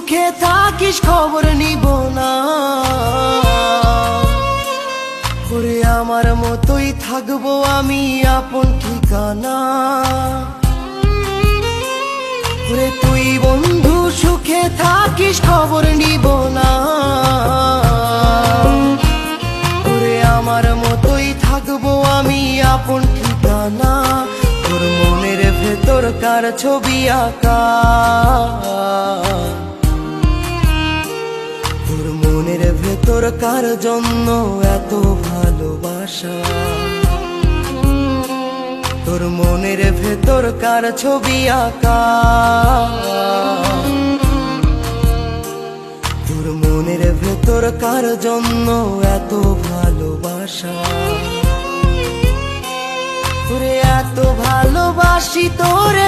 সুখে থাকিস খবর নিব না, ওরে আমার মতোই থাকবো আমি আপন ঠিকানা। ওরে তুই বন্ধু সুখে থাকিস খবর নিব না, ওরে আমার মতোই থাকবো আমি আপন ঠিকানা। তোর মনের ভেতর কার ছবি আঁকা, তোর মনের ভেতর কার জন্য এত ভালোবাসা, তোর মনের ভেতর কার ছবি আঁকা, তোর মনের ভেতর কার জন্য এত ভালোবাসা। তোরে এত ভালোবাসি তোরে